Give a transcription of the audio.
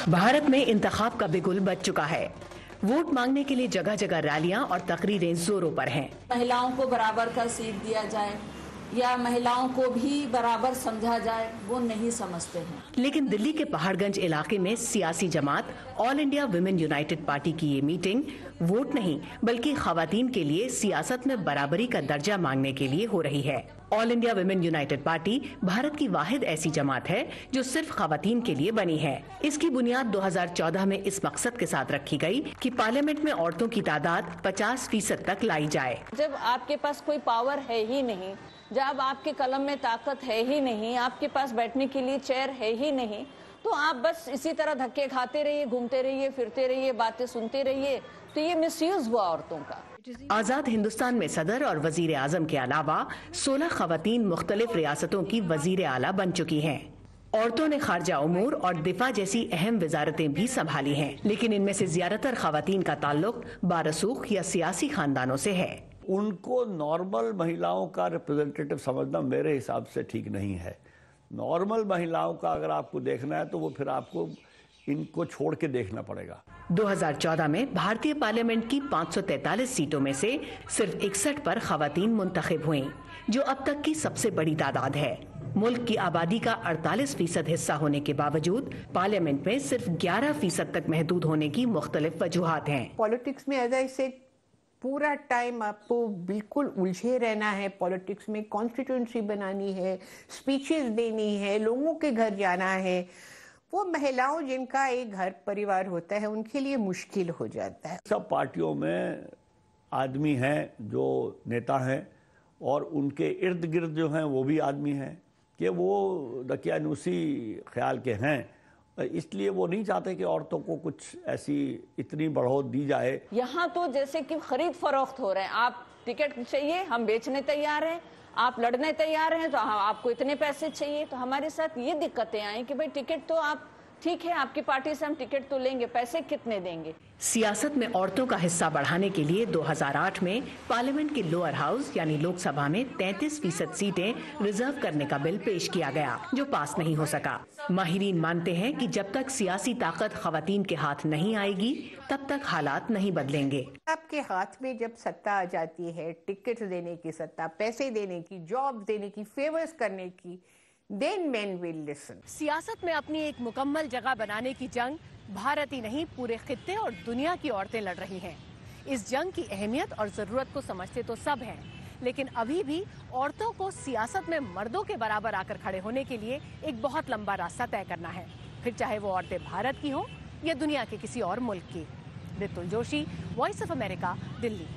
भारत में इंतखाब का बिगुल बज चुका है। वोट मांगने के लिए जगह जगह रैलियां और तकरीरें जोरों पर हैं। महिलाओं को बराबर का सीट दिया जाए या महिलाओं को भी बराबर समझा जाए, वो नहीं समझते हैं। लेकिन दिल्ली के पहाड़गंज इलाके में सियासी जमात all India women united party की ये मीटिंग वोट नहीं बल्कि खवातीन के लिए सियासत में बराबरी का दर्जा मांगने के लिए हो रही है। All India women united party Bharat की वाहिद ऐसी जमात है जो सिर्फ खवातीन के लिए बनी है। इसकी बुनियाद 2014 में इस मकसद के साथ रखी गई कि पार्लियामेंट में औरतों की तादाद 50% तक लाई जाए। जब आपके पास कोई पावर है ही नहीं, जब आपके कलम में ताकत है ही नहीं, आपके पास बैठने के लिए चेयर है ही नहीं, तो आप बस इसी तरह धक्के खाते रहिए, घूमते रहिए, फिरते रहिए, बातें सुनते रहिए, तो ये मिसयूज हुआ औरतों का। आजाद हिंदुस्तान में सदर और वजीर आजम के अलावा 16 खवातीन मुख्तलिफ रियासतों की वजीर आला बन चुकी हैं। औरतों ने खारजा उमूर और दिफा जैसी अहम वजारतें भी संभाली हैं, लेकिन इनमें से ज्यादातर खवातीन का ताल्लुक बारसूख या सियासी खानदानों से है। उनको नॉर्मल महिलाओं का रिप्रेजेंटेटिव समझना मेरे हिसाब से ठीक नहीं है। नॉर्मल महिलाओं का अगर आपको देखना है तो वो फिर आपको इनको छोड़ के देखना पड़ेगा। 2014 में भारतीय पार्लियामेंट की 543 सीटों में से सिर्फ 61 पर खवातीन मुंतखब हुई, जो अब तक की सबसे बड़ी तादाद है। मुल्क की आबादी का 48% हिस्सा होने के बावजूद पार्लियामेंट में सिर्फ 11% तक महदूद होने की मुख्तलिफ वजूहात हैं। पॉलिटिक्स में एज आई सेड पूरा टाइम आपको बिल्कुल उलझे रहना है। पॉलिटिक्स में कॉन्स्टिट्यूंसी बनानी है, स्पीचेस देनी है, लोगों के घर जाना है। वो महिलाओं जिनका एक घर परिवार होता है उनके लिए मुश्किल हो जाता है। सब पार्टियों में आदमी हैं जो नेता हैं और उनके इर्द गिर्द जो हैं वो भी आदमी हैं कि वो दकियानूसी ख्याल के हैं, इसलिए वो नहीं चाहते कि औरतों को कुछ ऐसी इतनी बढ़ोत दी जाए। यहाँ तो जैसे कि खरीद फरोख्त हो रहे हैं, आप टिकट चाहिए हम बेचने तैयार हैं, आप लड़ने तैयार हैं तो आपको इतने पैसे चाहिए। तो हमारे साथ ये दिक्कतें आई कि भाई टिकट तो आप ठीक है, आपकी पार्टी से हम टिकट तो लेंगे, पैसे कितने देंगे। सियासत में औरतों का हिस्सा बढ़ाने के लिए 2008 में पार्लियामेंट के लोअर हाउस यानी लोकसभा में 33% सीटें रिजर्व करने का बिल पेश किया गया, जो पास नहीं हो सका। माहिरीन मानते हैं कि जब तक सियासी ताकत खवातीन के हाथ नहीं आएगी तब तक हालात नहीं बदलेंगे। आपके हाथ में जब सत्ता आ जाती है, टिकट देने की सत्ता, पैसे देने की, जॉब देने की, फेवर्स करने की, then men will listen। सियासत में अपनी एक मुकम्मल जगह बनाने की जंग भारत ही नहीं पूरे खित्ते और दुनिया की औरतें लड़ रही हैं। इस जंग की अहमियत और जरूरत को समझते तो सब हैं, लेकिन अभी भी औरतों को सियासत में मर्दों के बराबर आकर खड़े होने के लिए एक बहुत लंबा रास्ता तय करना है, फिर चाहे वो औरतें भारत की हो या दुनिया के किसी और मुल्क की। Ritul Joshi, voice of America, Delhi.